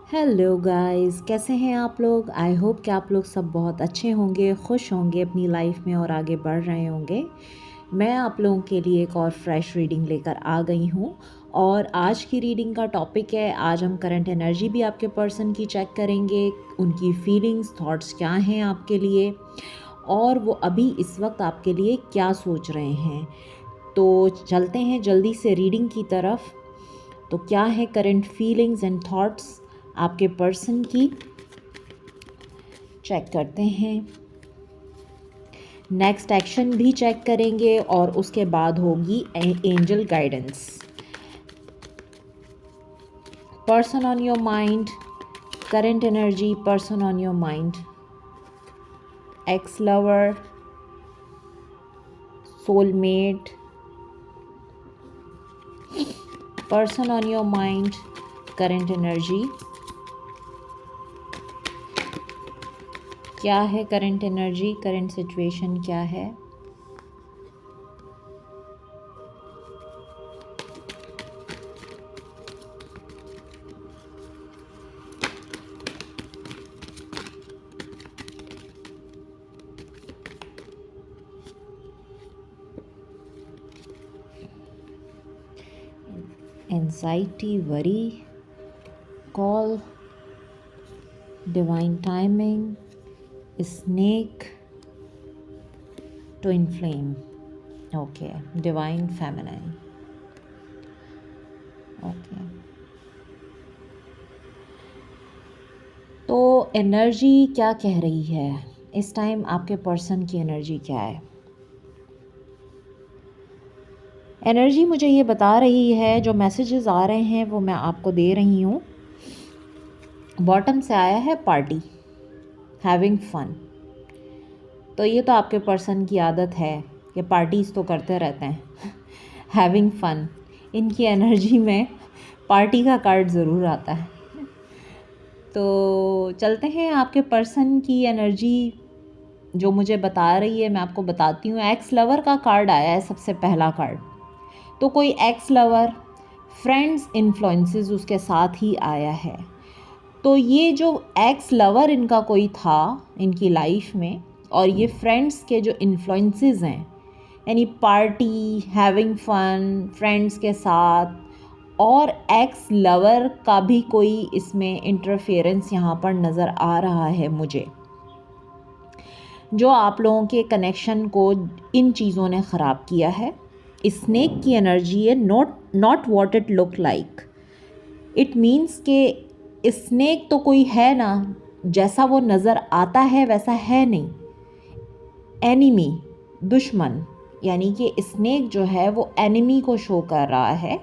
Hello guys, कैसे हैं आप लोग। आई होप कि आप लोग सब बहुत अच्छे होंगे, खुश होंगे अपनी लाइफ में और आगे बढ़ रहे होंगे। मैं आप लोगों के लिए एक और फ्रेश रीडिंग लेकर आ गई हूँ और आज की रीडिंग का टॉपिक है, आज हम करंट एनर्जी भी आपके पर्सन की चेक करेंगे, उनकी फीलिंग्स थॉट्स क्या हैं आपके लिए और वो अभी इस वक्त आपके लिए क्या सोच रहे हैं। तो चलते हैं जल्दी से रीडिंग की तरफ। तो क्या है करंट फीलिंग्स एंड थॉट्स आपके पर्सन की, चेक करते हैं। नेक्स्ट एक्शन भी चेक करेंगे और उसके बाद होगी angel guidance. Person on your mind, current energy, person on your mind, x lover, soulmate, person on your mind, current energy, क्या है करंट एनर्जी, करंट सिचुएशन क्या है। Anxiety, worry, call, divine timing, snake, twin flame, okay, divine feminine, okay. तो energy क्या कह रही है इस टाइम, आपके पर्सन की एनर्जी क्या है। एनर्जी मुझे ये बता रही है, जो मैसेजेस आ रहे हैं वो मैं आपको दे रही हूँ। बॉटम से आया है पार्टी, हैविंग फन। तो ये तो आपके पर्सन की आदत है कि पार्टीज़ तो करते रहते हैं। हैविंग फन, इनकी एनर्जी में पार्टी का कार्ड ज़रूर आता है। तो चलते हैं आपके पर्सन की एनर्जी जो मुझे बता रही है, मैं आपको बताती हूँ। एक्स लवर का कार्ड आया है सबसे पहला कार्ड। तो कोई एक्स लवर, फ्रेंड्स इन्फ्लुएंसेस उसके साथ ही आया है। तो ये जो एक्स लवर इनका कोई था इनकी लाइफ में, और ये फ्रेंड्स के जो इन्फ्लुएंसेस हैं, यानी पार्टी, हैविंग फन, फ्रेंड्स के साथ, और एक्स लवर का भी कोई इसमें इंटरफेरेंस यहाँ पर नज़र आ रहा है मुझे, जो आप लोगों के कनेक्शन को इन चीज़ों ने ख़राब किया है। स्नेक की एनर्जी है, not what it look like. It means कि स्नेक तो कोई है ना, जैसा वो नज़र आता है वैसा है नहीं। एनिमी, दुश्मन, यानी कि स्नेक जो है वो एनिमी को शो कर रहा है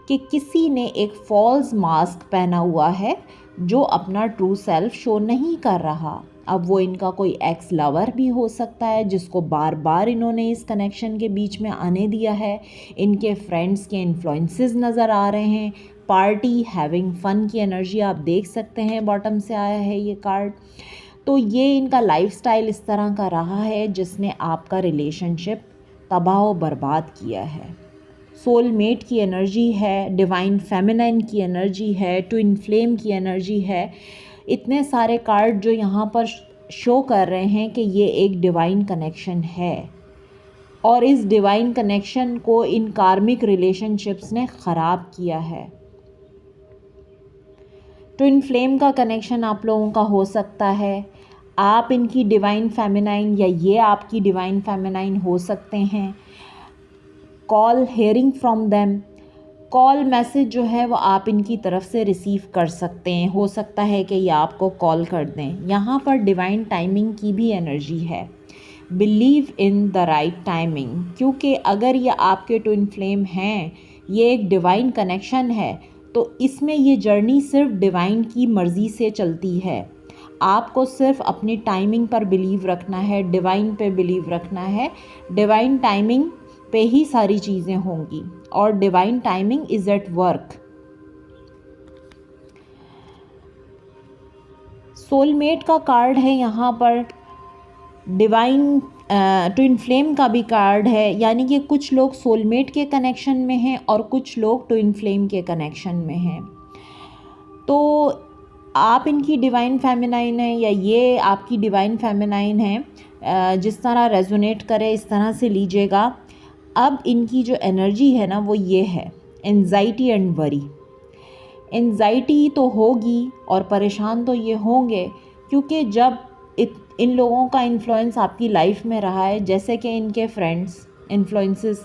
कि किसी ने एक फॉल्स मास्क पहना हुआ है जो अपना ट्रू सेल्फ शो नहीं कर रहा। अब वो इनका कोई एक्स लवर भी हो सकता है जिसको बार बार इन्होंने इस कनेक्शन के बीच में आने दिया है। इनके फ्रेंड्स के इन्फ्लुएंसेस नज़र आ रहे हैं। पार्टी, हैविंग फन की एनर्जी आप देख सकते हैं, बॉटम से आया है ये कार्ड। तो ये इनका लाइफस्टाइल इस तरह का रहा है जिसने आपका रिलेशनशिप तबाह व बर्बाद किया है। सोलमेट की एनर्जी है, डिवाइन फेमिनाइन की एनर्जी है, ट्विन फ्लेम की एनर्जी है। इतने सारे कार्ड जो यहाँ पर शो कर रहे हैं कि ये एक डिवाइन कनेक्शन है और इस डिवाइन कनेक्शन को इन कार्मिक रिलेशनशिप्स ने ख़राब किया है। ट्विन फ्लेम का कनेक्शन आप लोगों का हो सकता है। आप इनकी डिवाइन फेमिनाइन या ये आपकी डिवाइन फेमिनाइन हो सकते हैं। Call, hearing from them, call message जो है वो आप इनकी तरफ से रिसीव कर सकते हैं। हो सकता है कि ये आपको कॉल कर दें। यहाँ पर डिवाइन टाइमिंग की भी एनर्जी है। Believe in the right timing, क्योंकि अगर ये आपके ट्विन फ्लेम हैं, ये एक डिवाइन कनेक्शन है, तो इसमें ये जर्नी सिर्फ डिवाइन की मर्ज़ी से चलती है। आपको सिर्फ अपनी टाइमिंग पर बिलीव रखना है, डिवाइन पे बिलीव रखना है। डिवाइन टाइमिंग पे ही सारी चीज़ें होंगी और divine timing is at work. Soulmate का कार्ड है यहाँ पर, डिवाइन ट्विन फ्लेम का भी कार्ड है, यानी कि कुछ लोग सोलमेट के कनेक्शन में हैं और कुछ लोग ट्विन फ्लेम के कनेक्शन में हैं। तो आप इनकी डिवाइन फेमिनाइन है या ये आपकी डिवाइन फेमिनाइन है, जिस तरह रेजोनेट करे इस तरह से लीजिएगा। अब इनकी जो एनर्जी है ना वो ये है एंजाइटी एंड वरी। एंजाइटी तो होगी और परेशान तो ये होंगे, क्योंकि जब इन लोगों का इन्फ्लुएंस आपकी लाइफ में रहा है, जैसे कि इनके फ्रेंड्स इन्फ्लुएंसेस,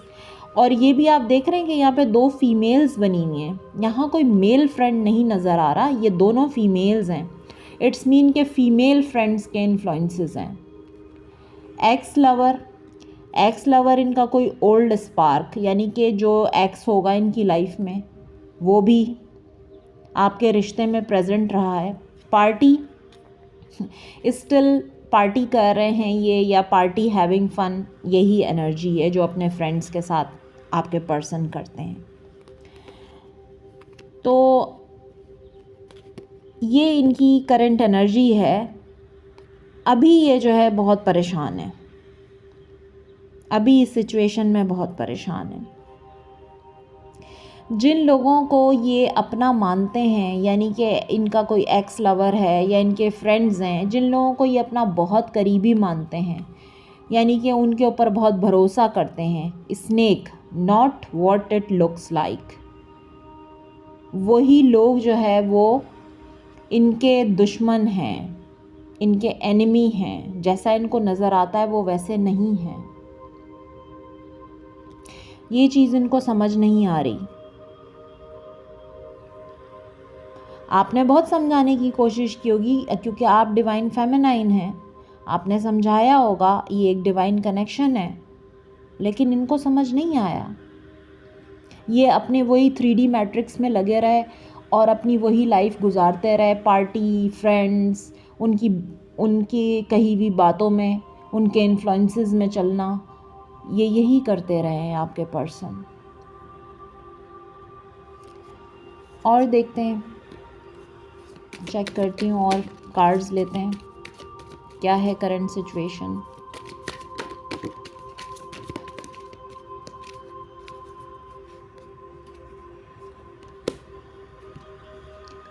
और ये भी आप देख रहे हैं कि यहाँ पे 2 फीमेल्स बनी हुई हैं, यहाँ कोई मेल फ्रेंड नहीं नज़र आ रहा, ये दोनों फीमेल्स हैं। इट्स मीन के फीमेल फ्रेंड्स के इन्फ्लुएंसेस हैं। एक्स लवर इनका कोई ओल्ड स्पार्क, यानी कि जो एक्स होगा इनकी लाइफ में वो भी आपके रिश्ते में प्रेजेंट रहा है। पार्टी, स्टिल पार्टी कर रहे हैं ये, या पार्टी हैविंग फन, यही एनर्जी है जो अपने फ्रेंड्स के साथ आपके पर्सन करते हैं। तो ये इनकी करंट एनर्जी है। अभी ये जो है बहुत परेशान है, अभी इस सिचुएशन में बहुत परेशान है। जिन लोगों को ये अपना मानते हैं, यानी कि इनका कोई एक्स लवर है या इनके फ्रेंड्स हैं, जिन लोगों को ये अपना बहुत करीबी मानते हैं, यानी कि उनके ऊपर बहुत भरोसा करते हैं, snake not what it looks like, वही लोग जो है वो इनके दुश्मन हैं, इनके एनिमी हैं। जैसा इनको नज़र आता है वो वैसे नहीं है। ये चीज़ इनको समझ नहीं आ रही। आपने बहुत समझाने की कोशिश की होगी, क्योंकि आप डिवाइन फेमिनाइन हैं, आपने समझाया होगा ये एक डिवाइन कनेक्शन है, लेकिन इनको समझ नहीं आया। ये अपने वही 3D मैट्रिक्स में लगे रहे और अपनी वही लाइफ गुजारते रहे, पार्टी, फ्रेंड्स, उनकी कही हुई बातों में, उनके इन्फ्लुएंसेस में चलना, ये यही करते रहे हैं आपके पर्सन। और देखते हैं, चेक करती हूँ और कार्ड्स लेते हैं, क्या है current situation.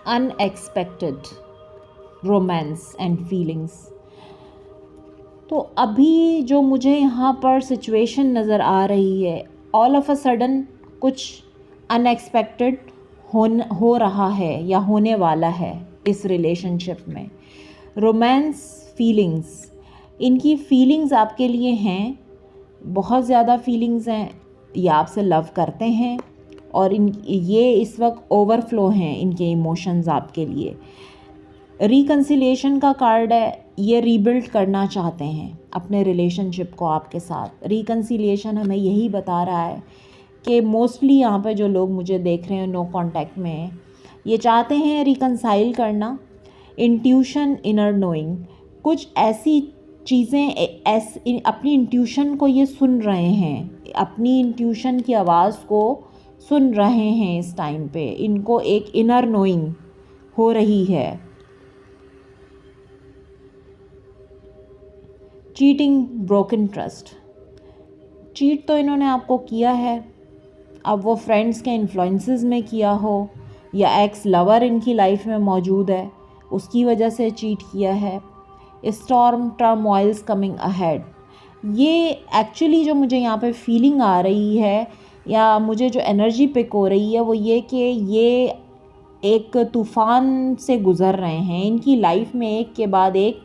Unexpected romance and feelings. तो अभी जो मुझे यहाँ पर सिचुएशन नज़र आ रही है, ऑल ऑफ अ सडन कुछ अनएक्सपेक्टेड हो रहा है या होने वाला है इस रिलेशनशिप में। रोमांस, फीलिंग्स, इनकी फीलिंग्स आपके लिए हैं, बहुत ज़्यादा फीलिंग्स हैं, ये आपसे लव करते हैं और ये इस वक्त ओवरफ्लो हैं इनके इमोशंस आपके लिए। रिकन्सिलिएशन का कार्ड है, ये रीबिल्ड करना चाहते हैं अपने रिलेशनशिप को आपके साथ। रिकन्सिलिएशन हमें यही बता रहा है कि मोस्टली यहाँ पे जो लोग मुझे देख रहे हैं नो कांटेक्ट में हैं, ये चाहते हैं रिकन्साइल करना। इंट्यूशन, इनर नोइंग, कुछ ऐसी चीज़ें अपनी इंट्यूशन को ये सुन रहे हैं, अपनी इंट्यूशन की आवाज़ को सुन रहे हैं। इस टाइम पे इनको एक इनर नोइंग हो रही है। चीटिंग, ब्रोकन ट्रस्ट, चीट तो इन्होंने आपको किया है, अब वो फ्रेंड्स के इन्फ्लुएंसेस में किया हो या एक्स लवर इनकी लाइफ में मौजूद है उसकी वजह से चीट किया है। स्टॉर्म, टर्मोइल्स कमिंग अहेड, ये एक्चुअली जो मुझे यहाँ पे फीलिंग आ रही है या मुझे जो एनर्जी पिक हो रही है वो ये कि ये एक तूफ़ान से गुज़र रहे हैं। इनकी लाइफ में एक के बाद एक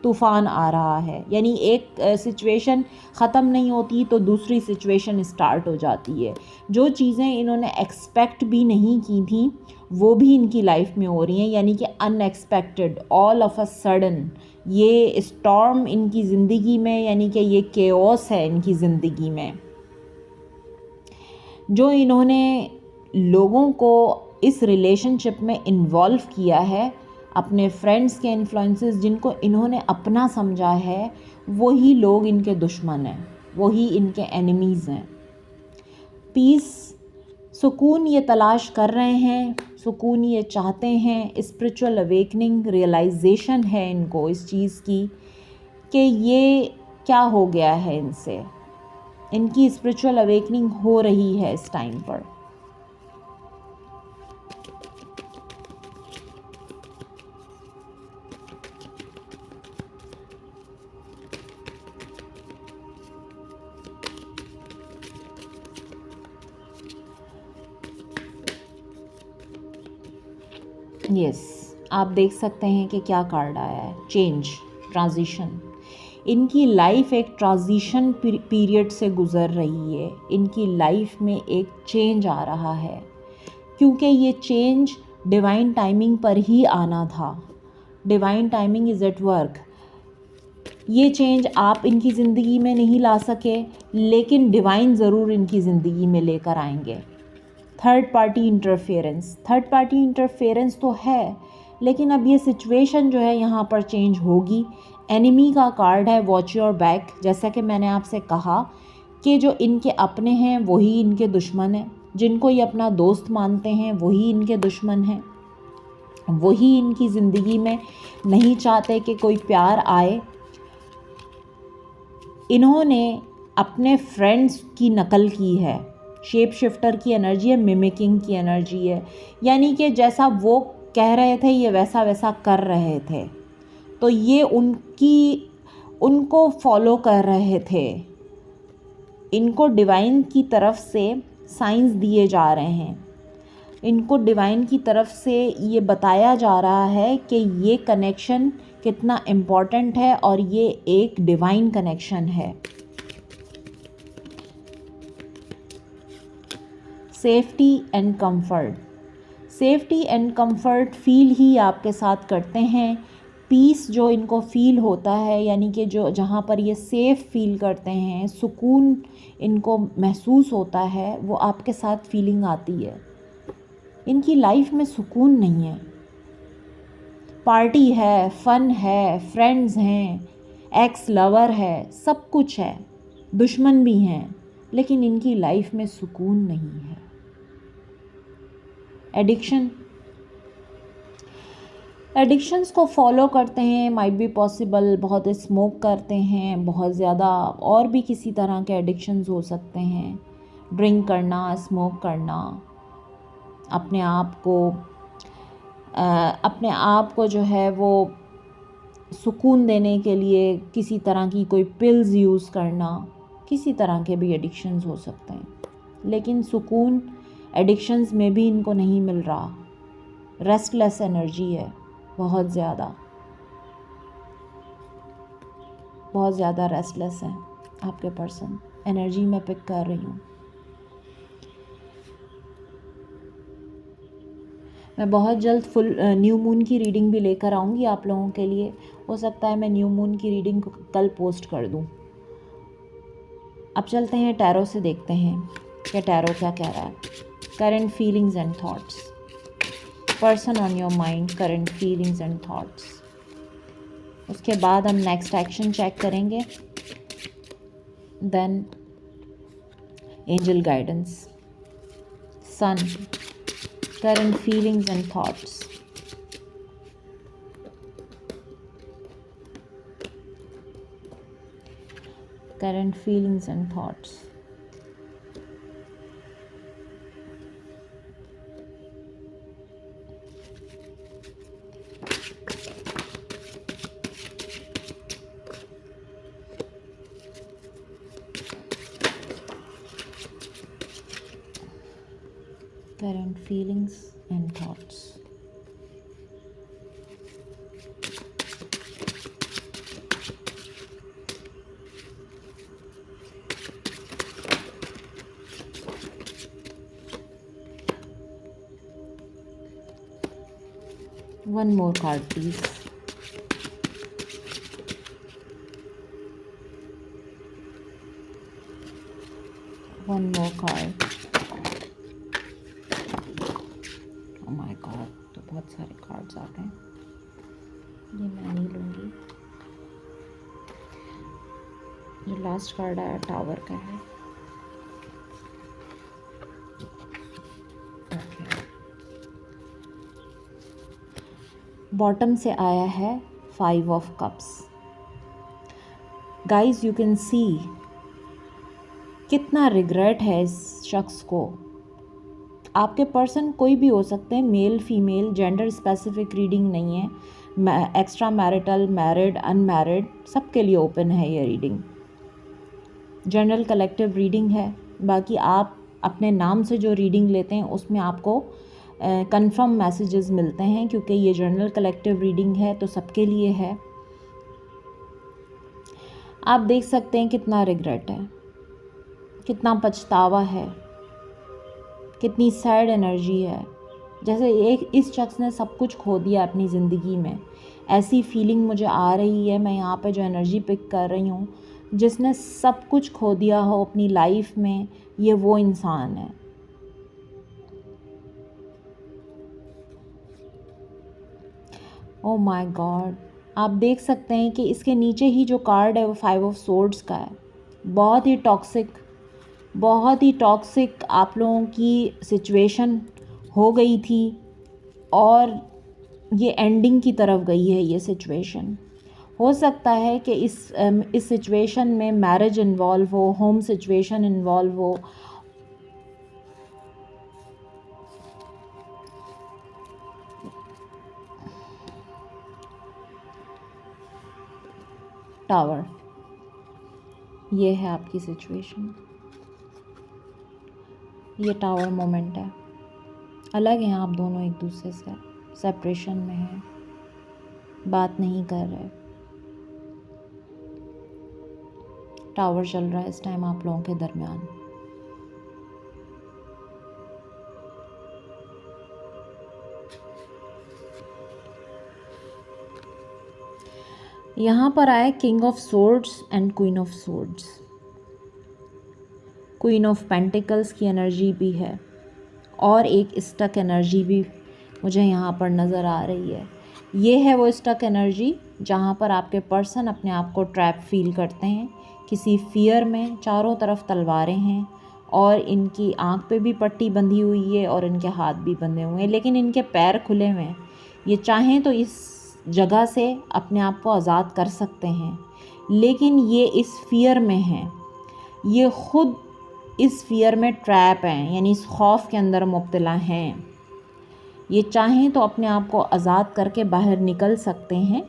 तूफ़ान आ रहा है, यानी एक सिचुएशन ख़त्म नहीं होती तो दूसरी सिचुएशन स्टार्ट हो जाती है। जो चीज़ें इन्होंने एक्सपेक्ट भी नहीं की थी वो भी इनकी लाइफ में हो रही हैं, यानी कि unexpected, all of a sudden ये स्टॉर्म इनकी ज़िंदगी में, यानी कि ये केओस है इनकी ज़िंदगी में। जो इन्होंने लोगों को इस रिलेशनशिप में इन्वॉल्व किया है, अपने फ्रेंड्स के इन्फ्लुएंसेस जिनको इन्होंने अपना समझा है, वही लोग इनके दुश्मन हैं, वही इनके एनिमीज़ हैं। पीस, सुकून ये तलाश कर रहे हैं, सुकून ये चाहते हैं। स्पिरिचुअल अवेकनिंग, रियलाइजेशन है इनको इस चीज़ की कि ये क्या हो गया है इनसे, इनकी स्पिरिचुअल अवेकनिंग हो रही है इस टाइम पर। यस, आप देख सकते हैं कि क्या कार्ड आया है, चेंज, ट्रांजिशन। इनकी लाइफ एक ट्रांजिशन पीरियड से गुज़र रही है। इनकी लाइफ में एक चेंज आ रहा है, क्योंकि ये चेंज डिवाइन टाइमिंग पर ही आना था। Divine timing is at work. ये चेंज आप इनकी ज़िंदगी में नहीं ला सके, लेकिन डिवाइन ज़रूर इनकी ज़िंदगी में लेकर आएंगे। थर्ड पार्टी इंटरफेरेंस तो है, लेकिन अब ये सिचुएशन जो है यहाँ पर चेंज होगी। एनिमी का कार्ड है, वॉच योर बैक। जैसा कि मैंने आपसे कहा कि जो इनके अपने हैं वही इनके दुश्मन हैं, जिनको ये अपना दोस्त मानते हैं वही इनके दुश्मन हैं, वही इनकी ज़िंदगी में नहीं चाहते कि कोई प्यार आए। इन्होंने अपने फ्रेंड्स की नकल की है। शेप शिफ्टर की एनर्जी है, मिमिकिंग की एनर्जी है, यानी कि जैसा वो कह रहे थे ये वैसा वैसा कर रहे थे, तो ये उनको फॉलो कर रहे थे। इनको डिवाइन की तरफ से साइंस दिए जा रहे हैं, इनको डिवाइन की तरफ से ये बताया जा रहा है कि ये कनेक्शन कितना इम्पॉर्टेंट है और ये एक डिवाइन कनेक्शन है। सेफ्टी एंड कंफर्ट फील ही आपके साथ करते हैं। पीस जो इनको फील होता है, यानी कि जो जहाँ पर ये सेफ़ फील करते हैं, सुकून इनको महसूस होता है, वो आपके साथ फीलिंग आती है। इनकी लाइफ में सुकून नहीं है। पार्टी है, फ़न है, फ्रेंड्स हैं, एक्स लवर है, सब कुछ है, दुश्मन भी हैं, लेकिन इनकी लाइफ में सुकून नहीं है। एडिक्शंस को फॉलो करते हैं, माइट बी पॉसिबल, बहुत स्मोक करते हैं, बहुत ज़्यादा और भी किसी तरह के एडिक्शंस हो सकते हैं। ड्रिंक करना, स्मोक करना, अपने आप को जो है वो सुकून देने के लिए किसी तरह की कोई पिल्स यूज़ करना, किसी तरह के भी एडिक्शंस हो सकते हैं, लेकिन सुकून एडिक्शंस में भी इनको नहीं मिल रहा। रेस्टलेस एनर्जी है, बहुत ज़्यादा रेस्टलेस है आपके पर्सन। एनर्जी मैं पिक कर रही हूँ। मैं बहुत जल्द फुल न्यू मून की रीडिंग भी लेकर आऊँगी आप लोगों के लिए। हो सकता है मैं न्यू मून की रीडिंग कल पोस्ट कर दूँ। अब चलते हैं टैरो से, देखते हैं कि टैरो क्या कह रहा है। Current feelings and thoughts, person on your mind, current feelings and thoughts. उसके बाद हम नेक्स्ट एक्शन चेक करेंगे, then angel guidance, sun, current feelings and thoughts. Current feelings and thoughts. Current feelings and thoughts. One more card, please. One more card. Oh my God, तो बहुत सारे cards आ गए। ये मैं नहीं लूँगी। जो लास्ट कार्ड आया टावर का है। बॉटम से आया है 5 of cups. Guys you can see कितना रिग्रेट है इस शख्स को। आपके पर्सन कोई भी हो सकते हैं, male female, gender specific reading नहीं है। एक्स्ट्रा मैरिटल, मैरिड, अनमैरिड, सबके लिए ओपन है ये रीडिंग। जनरल कलेक्टिव रीडिंग है। बाकी आप अपने नाम से जो रीडिंग लेते हैं उसमें आपको कंफर्म मैसेजेस मिलते हैं, क्योंकि ये जनरल कलेक्टिव रीडिंग है तो सबके लिए है। आप देख सकते हैं कितना रिग्रेट है, कितना पछतावा है, कितनी सैड एनर्जी है, जैसे एक इस शख्स ने सब कुछ खो दिया अपनी ज़िंदगी में। ऐसी फीलिंग मुझे आ रही है, मैं यहाँ पे जो एनर्जी पिक कर रही हूँ, जिसने सब कुछ खो दिया हो अपनी लाइफ में, ये वो इंसान है। ओह माय गॉड, आप देख सकते हैं कि इसके नीचे ही जो कार्ड है वो 5 ऑफ सोर्ड्स का है। बहुत ही टॉक्सिक, बहुत ही टॉक्सिक आप लोगों की सिचुएशन हो गई थी और ये एंडिंग की तरफ गई है ये सिचुएशन। हो सकता है कि इस सिचुएशन में मैरिज इन्वॉल्व हो, होम सिचुएशन इन्वॉल्व हो। टावर, ये है आपकी सिचुएशन, ये टावर मोमेंट है। अलग हैं आप दोनों एक दूसरे से, सेपरेशन में हैं, बात नहीं कर रहे। टावर चल रहा है इस टाइम आप लोगों के दरमियान। यहाँ पर आए king of swords and queen of swords. Queen of pentacles की एनर्जी भी है और एक स्टक एनर्जी भी मुझे यहाँ पर नज़र आ रही है। ये है वो स्टक एनर्जी जहाँ पर आपके पर्सन अपने आप को ट्रैप फील करते हैं, किसी फियर में। चारों तरफ तलवारें हैं और इनकी आँख पे भी पट्टी बंधी हुई है और इनके हाथ भी बंधे हुए हैं, लेकिन इनके पैर खुले हुए हैं। ये चाहें तो इस जगह से अपने आप को आज़ाद कर सकते हैं, लेकिन ये इस फियर में हैं, ये ख़ुद इस फियर में ट्रैप हैं, यानी इस खौफ के अंदर मुब्तला हैं। ये चाहें तो अपने आप को आज़ाद करके बाहर निकल सकते हैं।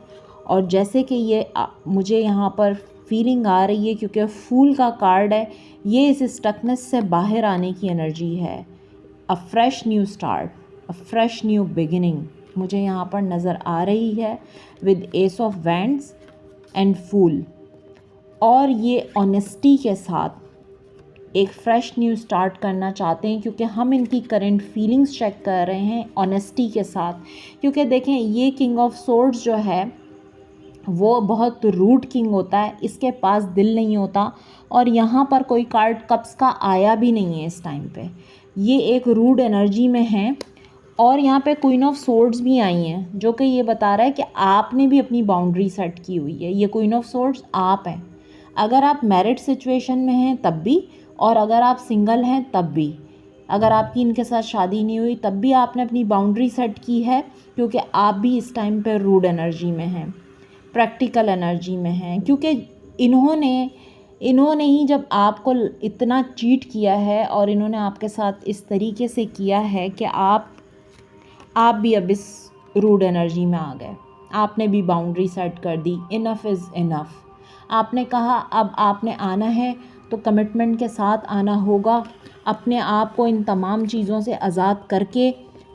और जैसे कि ये मुझे यहाँ पर फीलिंग आ रही है, क्योंकि फूल का कार्ड है, ये इस स्टकनेस से बाहर आने की एनर्जी है। A fresh new start, a fresh new beginning मुझे यहाँ पर नज़र आ रही है with ace of wands and fool. और ये ऑनेस्टी के साथ एक फ़्रेश न्यू स्टार्ट करना चाहते हैं, क्योंकि हम इनकी करंट फीलिंग्स चेक कर रहे हैं ऑनेस्टी के साथ। क्योंकि देखें, ये किंग ऑफ सोर्ड्स जो है वो बहुत रूड किंग होता है, इसके पास दिल नहीं होता। और यहाँ पर कोई कार्ड कप्स का आया भी नहीं है इस टाइम पे, ये एक रूड एनर्जी में है। और यहाँ पे क्वीन ऑफ सोर्ड्स भी आई हैं, जो कि ये बता रहा है कि आपने भी अपनी बाउंड्री सेट की हुई है। ये क्वीन ऑफ सोर्ड्स आप हैं, अगर आप मैरिड सिचुएशन में हैं तब भी, और अगर आप सिंगल हैं तब भी। अगर आपकी इनके साथ शादी नहीं हुई तब भी आपने अपनी बाउंड्री सेट की है, क्योंकि आप भी इस टाइम पे रूड एनर्जी में हैं, प्रैक्टिकल एनर्जी में हैं। क्योंकि इन्होंने ही जब आपको इतना चीट किया है और इन्होंने आपके साथ इस तरीके से किया है कि आप भी अब इस रूड एनर्जी में आ गए। आपने भी बाउंड्री सेट कर दी, इनफ इज़ इनफ। आपने कहा अब आपने आना है तो कमिटमेंट के साथ आना होगा, अपने आप को इन तमाम चीज़ों से आज़ाद करके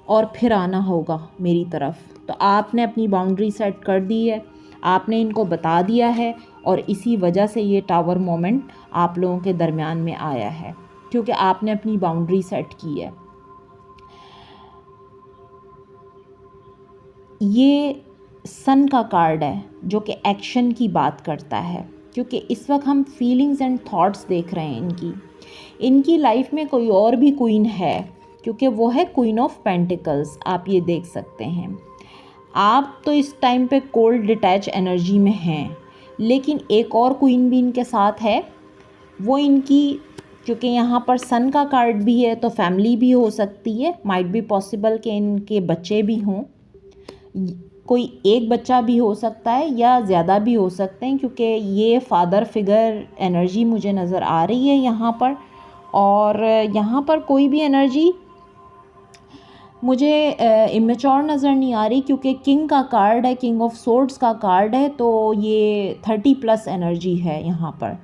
और फिर आना होगा मेरी तरफ। तो आपने अपनी बाउंड्री सेट कर दी है, आपने इनको बता दिया है, और इसी वजह से ये टावर मोमेंट आप लोगों के दरमियान में आया है, क्योंकि आपने अपनी बाउंड्री सेट की है। ये सन का कार्ड है जो कि एक्शन की बात करता है, क्योंकि इस वक्त हम फीलिंग्स एंड थॉट्स देख रहे हैं इनकी लाइफ में कोई और भी क्वीन है, क्योंकि वो है क्वीन ऑफ पेंटिकल्स। आप ये देख सकते हैं, आप तो इस टाइम पे कोल्ड डिटैच एनर्जी में हैं, लेकिन एक और क्वीन भी इनके साथ है। वो इनकी, क्योंकि यहाँ पर सन का कार्ड भी है तो फैमिली भी हो सकती है, माइट बी पॉसिबल कि इनके बच्चे भी हों, कोई एक बच्चा भी हो सकता है या ज़्यादा भी हो सकते हैं, क्योंकि ये फादर फिगर एनर्जी मुझे नज़र आ रही है यहाँ पर। और यहाँ पर कोई भी एनर्जी मुझे इमेच्योर नज़र नहीं आ रही, क्योंकि किंग का कार्ड है, किंग ऑफ सोर्ड्स का कार्ड है, तो ये 30+ एनर्जी है यहाँ पर।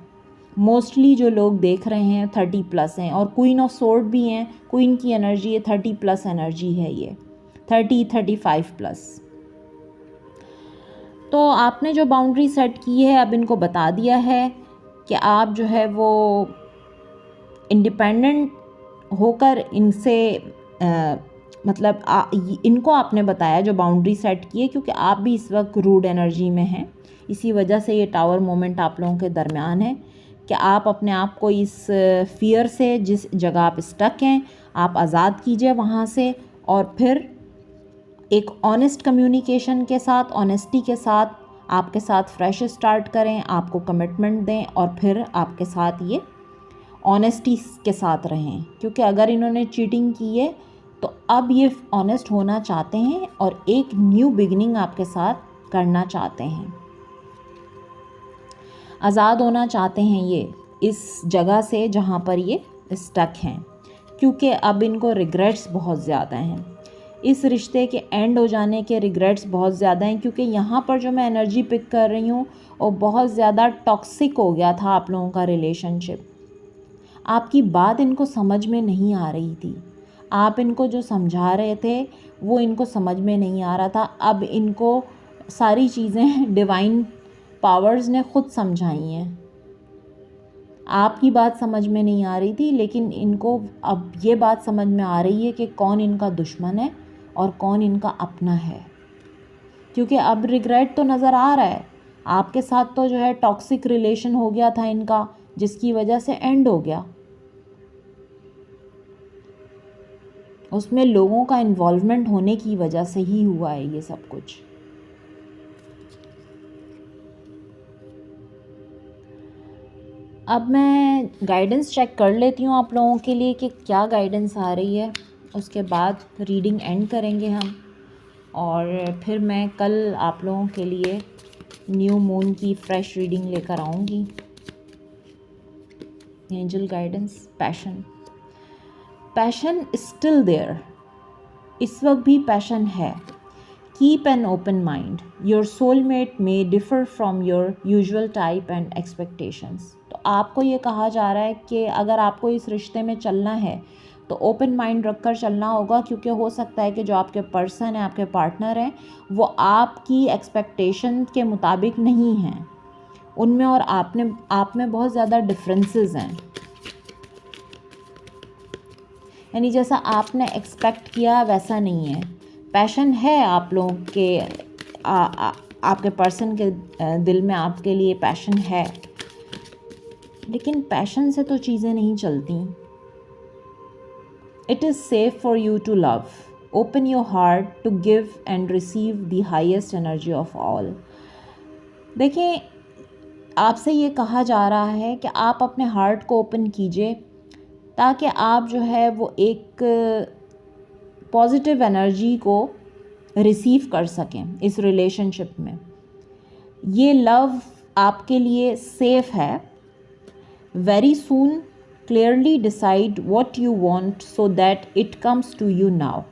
मोस्टली जो लोग देख रहे हैं 30 प्लस हैं, और क्वीन ऑफ सोर्ड भी हैं, क्वीन की एनर्जी है, 30 प्लस एनर्जी है ये, 35 प्लस। तो आपने जो बाउंड्री सेट की है, अब इनको बता दिया है कि आप जो है वो इंडिपेंडेंट होकर इनसे मतलब इनको आपने बताया जो बाउंड्री सेट की है, क्योंकि आप भी इस वक्त रूड एनर्जी में हैं। इसी वजह से ये टावर मोमेंट आप लोगों के दरमियान है कि आप अपने आप को इस फियर से, जिस जगह आप स्टक हैं, आप आज़ाद कीजिए वहाँ से, और फिर एक ऑनेस्ट कम्युनिकेशन के साथ, ऑनेस्टी के साथ आपके साथ फ्रेश स्टार्ट करें, आपको कमिटमेंट दें, और फिर आपके साथ ये ऑनेस्टी के साथ रहें। क्योंकि अगर इन्होंने चीटिंग की है तो अब ये ऑनेस्ट होना चाहते हैं और एक न्यू बिगिनिंग आपके साथ करना चाहते हैं, आज़ाद होना चाहते हैं ये इस जगह से जहाँ पर ये स्टक हैं। क्योंकि अब इनको रिग्रेट्स बहुत ज़्यादा हैं, इस रिश्ते के एंड हो जाने के रिग्रेट्स बहुत ज़्यादा हैं। क्योंकि यहाँ पर जो मैं एनर्जी पिक कर रही हूँ वो बहुत ज़्यादा टॉक्सिक हो गया था आप लोगों का रिलेशनशिप। आपकी बात इनको समझ में नहीं आ रही थी, आप इनको जो समझा रहे थे वो इनको समझ में नहीं आ रहा था। अब इनको सारी चीज़ें डिवाइन पावर्स ने खुद समझाई हैं। आपकी बात समझ में नहीं आ रही थी, लेकिन इनको अब ये बात समझ में आ रही है कि कौन इनका दुश्मन है और कौन इनका अपना है। क्योंकि अब रिग्रेट तो नज़र आ रहा है, आपके साथ तो जो है टॉक्सिक रिलेशन हो गया था इनका, जिसकी वजह से एंड हो गया। उसमें लोगों का इन्वॉल्वमेंट होने की वजह से ही हुआ है ये सब कुछ। अब मैं गाइडेंस चेक कर लेती हूँ आप लोगों के लिए कि क्या गाइडेंस आ रही है, उसके बाद रीडिंग एंड करेंगे हम, और फिर मैं कल आप लोगों के लिए न्यू मून की फ्रेश रीडिंग लेकर आऊँगी। Angel guidance, passion still there, इस वक्त भी पैशन है। Keep an open mind, your soulmate may differ from your usual type and expectations. तो आपको ये कहा जा रहा है कि अगर आपको इस रिश्ते में चलना है तो ओपन माइंड रखकर चलना होगा, क्योंकि हो सकता है कि जो आपके पर्सन है, आपके पार्टनर हैं, वो आपकी एक्सपेक्टेशन के मुताबिक नहीं हैं, उनमें और आप में बहुत ज़्यादा डिफरेंसेस हैं। यानी जैसा आपने एक्सपेक्ट किया वैसा नहीं है। पैशन है आप लोगों के आपके पर्सन के दिल में, आपके लिए पैशन है, लेकिन पैशन से तो चीज़ें नहीं चलती। It is safe for you to love, open your heart to give and receive the highest energy of all. देखिए, आपसे ये कहा जा रहा है कि आप अपने हार्ट को ओपन कीजिए, ताकि आप जो है वो एक पॉजिटिव एनर्जी को रिसीव कर सकें इस रिलेशनशिप में। ये लव आपके लिए सेफ है। Very soon clearly decide what you want so that it comes to you now.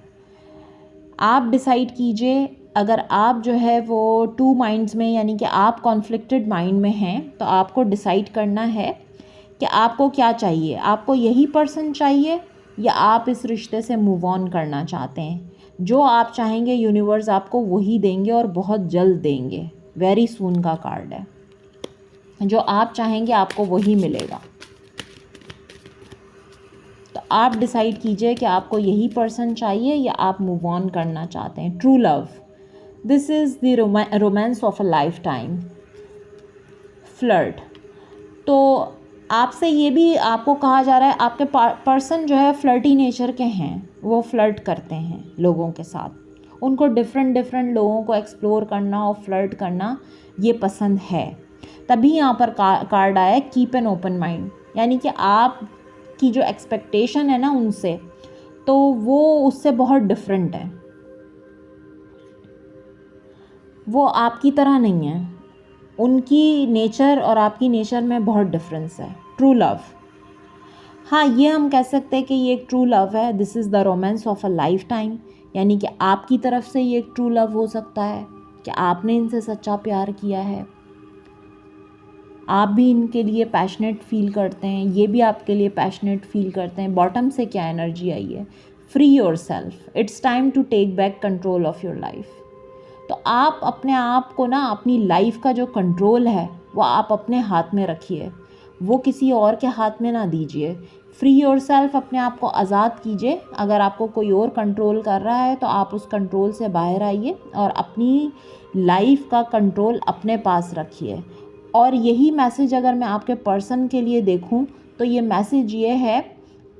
आप डिसाइड कीजिए, अगर आप जो है वो टू माइंड्स में, यानी कि आप कॉन्फ्लिक्टेड माइंड में हैं, तो आपको डिसाइड करना है कि आपको क्या चाहिए। आपको यही पर्सन चाहिए या आप इस रिश्ते से मूव ऑन करना चाहते हैं। जो आप चाहेंगे यूनिवर्स आपको वही देंगे, और बहुत जल्द देंगे। वेरी सून का कार्ड है, जो आप चाहेंगे आपको वही मिलेगा। तो आप डिसाइड कीजिए कि आपको यही पर्सन चाहिए या आप मूव ऑन करना चाहते हैं। True love, this is the romance of a life time. Flirt, तो आपसे ये भी आपको कहा जा रहा है, आपके पर्सन जो है फ्लर्टी नेचर के हैं, वो फ्लर्ट करते हैं लोगों के साथ। उनको डिफरेंट लोगों को एक्सप्लोर करना और फ्लर्ट करना ये पसंद है। तभी यहाँ पर कार्ड आया है कीप एन ओपन माइंड, यानी कि आप की जो एक्सपेक्टेशन है ना उनसे, तो वो उससे बहुत डिफरेंट है। वो आपकी तरह नहीं है, उनकी नेचर और आपकी नेचर में बहुत डिफरेंस है। ट्रू लव, हाँ, ये हम कह सकते हैं कि ये एक ट्रू लव है। This is the romance of a life time, यानी कि आपकी तरफ से ये एक ट्रू लव हो सकता है कि आपने इनसे सच्चा प्यार किया है। आप भी इनके लिए पैशनेट फील करते हैं, ये भी आपके लिए पैशनेट फील करते हैं। बॉटम से क्या एनर्जी आई है? Free your self, it's time to take back control of your life. तो आप अपने आप को ना, अपनी लाइफ का जो कंट्रोल है वो आप अपने हाथ में रखिए, वो किसी और के हाथ में ना दीजिए। फ्री योर सेल्फ, अपने आप को आज़ाद कीजिए। अगर आपको कोई और कंट्रोल कर रहा है तो आप उस कंट्रोल से बाहर आइए और अपनी लाइफ का कंट्रोल अपने पास रखिए। और यही मैसेज अगर मैं आपके पर्सन के लिए देखूं तो ये मैसेज ये है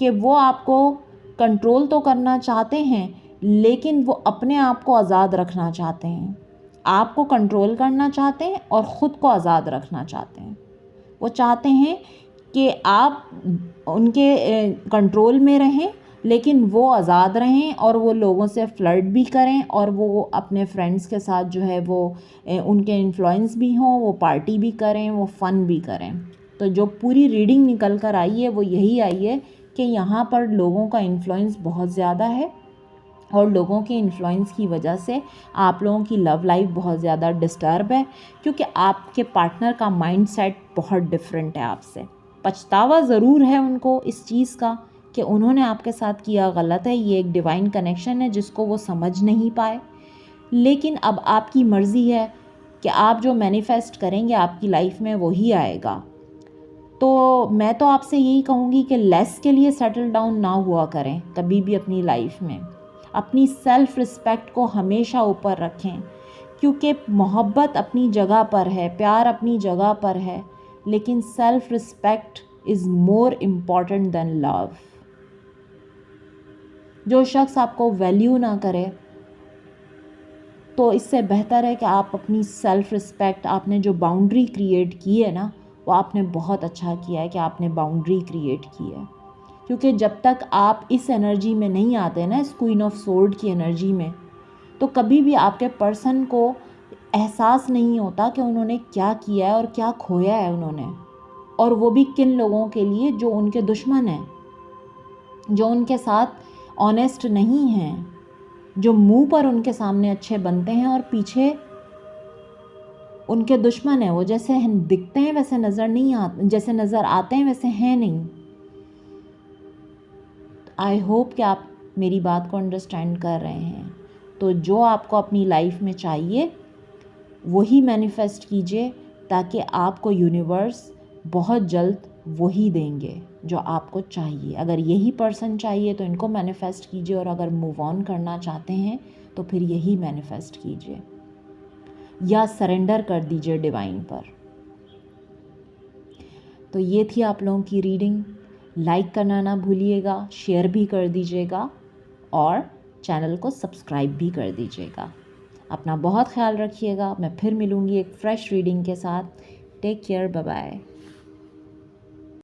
कि वो आपको कंट्रोल तो करना चाहते हैं, लेकिन वो अपने आप को आज़ाद रखना चाहते हैं। आपको कंट्रोल करना चाहते हैं और ख़ुद को आज़ाद रखना चाहते हैं। वो चाहते हैं कि आप उनके कंट्रोल में रहें, लेकिन वो आज़ाद रहें और वो लोगों से फ्लर्ट भी करें और वो अपने फ्रेंड्स के साथ जो है वो उनके इन्फ्लुएंस भी हों, वो पार्टी भी करें, वो फ़न भी करें। तो जो पूरी रीडिंग निकल कर आई है वो यही आई है कि यहाँ पर लोगों का इन्फ्लुएंस बहुत ज़्यादा है और लोगों के इन्फ्लुएंस की वजह से आप लोगों की लव लाइफ बहुत ज़्यादा डिस्टर्ब है, क्योंकि आपके पार्टनर का माइंडसेट बहुत डिफरेंट है आपसे। पछतावा ज़रूर है उनको इस चीज़ का कि उन्होंने आपके साथ किया गलत है, ये एक डिवाइन कनेक्शन है जिसको वो समझ नहीं पाए। लेकिन अब आपकी मर्ज़ी है कि आप जो मैनिफेस्ट करेंगे आपकी लाइफ में वही आएगा। तो मैं तो आपसे यही कहूँगी कि लेस के लिए सेटल डाउन ना हुआ करें कभी भी अपनी लाइफ में। अपनी सेल्फ़ रिस्पेक्ट को हमेशा ऊपर रखें, क्योंकि मोहब्बत अपनी जगह पर है, प्यार अपनी जगह पर है, लेकिन self respect is more important than love. जो शख्स आपको वैल्यू ना करे तो इससे बेहतर है कि आप अपनी सेल्फ़ रिस्पेक्ट, आपने जो बाउंड्री क्रिएट की है ना, वो आपने बहुत अच्छा किया है कि आपने बाउंड्री क्रिएट की है। क्योंकि जब तक आप इस एनर्जी में नहीं आते ना, इस क्वीन ऑफ सोर्ड की एनर्जी में, तो कभी भी आपके पर्सन को एहसास नहीं होता कि उन्होंने क्या किया है और क्या खोया है उन्होंने, और वो भी किन लोगों के लिए जो उनके दुश्मन हैं, जो उनके साथ ऑनेस्ट नहीं हैं, जो मुंह पर उनके सामने अच्छे बनते हैं और पीछे उनके दुश्मन हैं। वो जैसे दिखते हैं वैसे नज़र नहीं आते, जैसे नज़र आते हैं वैसे हैं नहीं। आई होप कि आप मेरी बात को अंडरस्टैंड कर रहे हैं। तो जो आपको अपनी लाइफ में चाहिए वही मैनिफेस्ट कीजिए, ताकि आपको यूनिवर्स बहुत जल्द वही देंगे जो आपको चाहिए। अगर यही पर्सन चाहिए तो इनको मैनिफेस्ट कीजिए, और अगर मूव ऑन करना चाहते हैं तो फिर यही मैनिफेस्ट कीजिए या सरेंडर कर दीजिए डिवाइन पर। तो ये थी आप लोगों की रीडिंग। लाइक करना ना भूलिएगा, शेयर भी कर दीजिएगा और चैनल को सब्सक्राइब भी कर दीजिएगा। अपना बहुत ख्याल रखिएगा। मैं फिर मिलूँगी एक फ्रेश रीडिंग के साथ। Take care, bye bye.